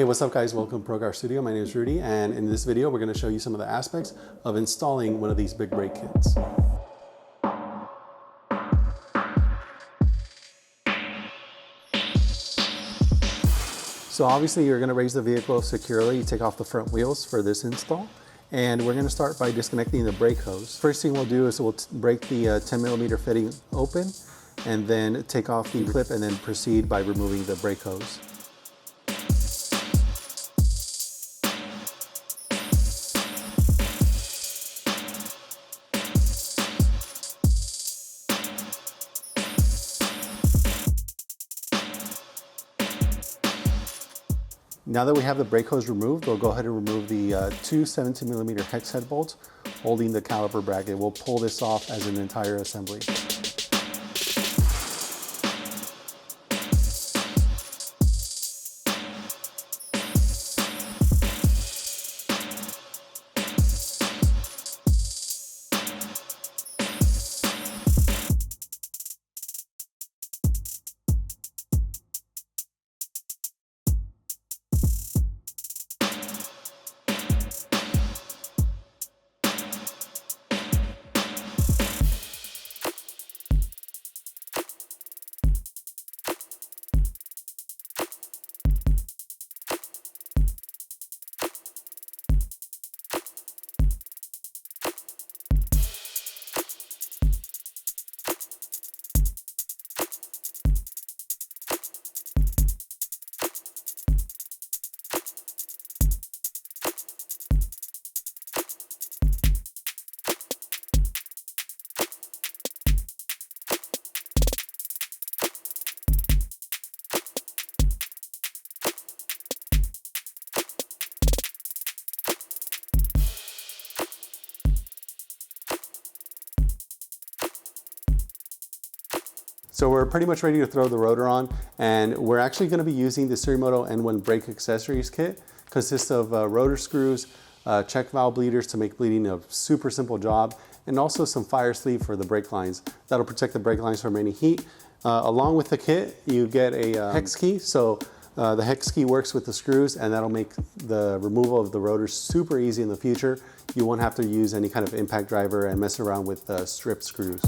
Hey, what's up guys? Welcome to Pro Car Studio. My name is Rudy, and in this video we're going to show you some of the aspects of installing one of these big brake kits. So obviously you're going to raise the vehicle securely. You take off the front wheels for this install. And we're going to start by disconnecting the brake hose. First thing we'll do is we'll break the 10mm fitting open and then take off the clip and then proceed by removing the brake hose. Now that we have the brake hose removed, we'll go ahead and remove the two 17mm hex head bolts holding the caliper bracket. We'll pull this off as an entire assembly. So we're pretty much ready to throw the rotor on, and we're actually going to be using the SiriMoto N1 brake accessories kit. Consists of rotor screws, check valve bleeders to make bleeding a super simple job, and also some fire sleeve for the brake lines. That'll protect the brake lines from any heat. Along with the kit, you get a hex key. So the hex key works with the screws, and that'll make the removal of the rotors super easy in the future. You won't have to use any kind of impact driver and mess around with strip screws.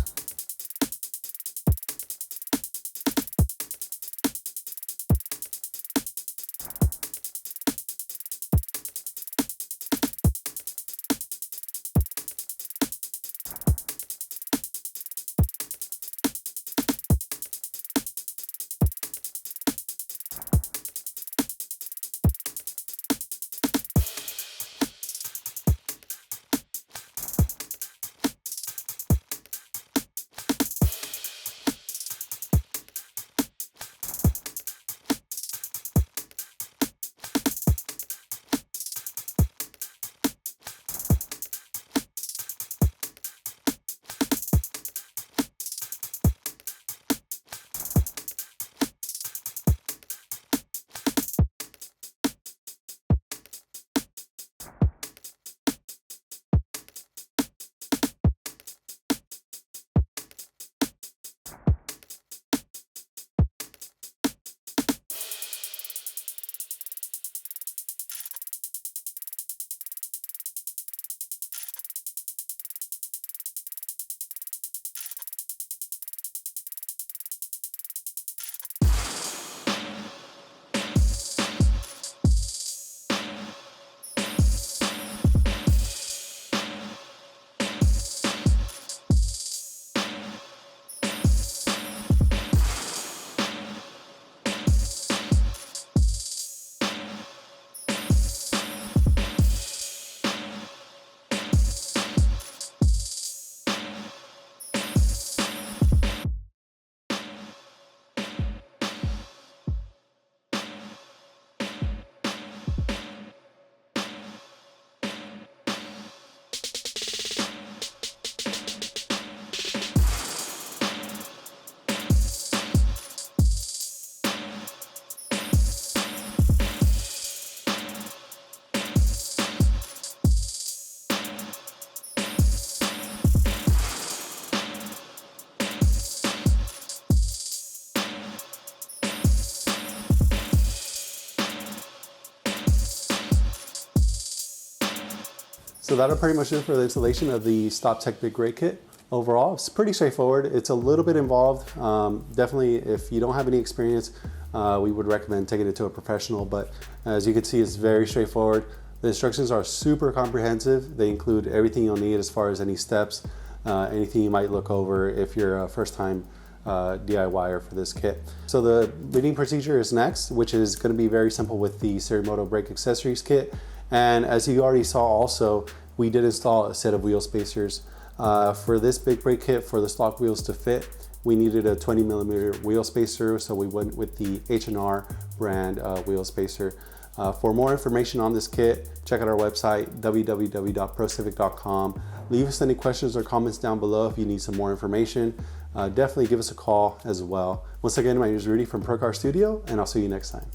So that'll pretty much do it for the installation of the StopTech Big Brake Kit. Overall, it's pretty straightforward. It's a little bit involved. Definitely, if you don't have any experience, we would recommend taking it to a professional, but as you can see, it's very straightforward. The instructions are super comprehensive. They include everything you'll need as far as any steps, anything you might look over if you're a first-time DIYer for this kit. So the bleeding procedure is next, which is going to be very simple with the SiriMoto brake accessories kit. And as you already saw also, we did install a set of wheel spacers. For this big brake kit, for the stock wheels to fit, we needed a 20mm wheel spacer, so we went with the H&R brand wheel spacer. For more information on this kit, check out our website, www.procivic.com. Leave us any questions or comments down below if you need some more information. Definitely give us a call as well. Once again, my name is Rudy from Pro Car Studio, and I'll see you next time.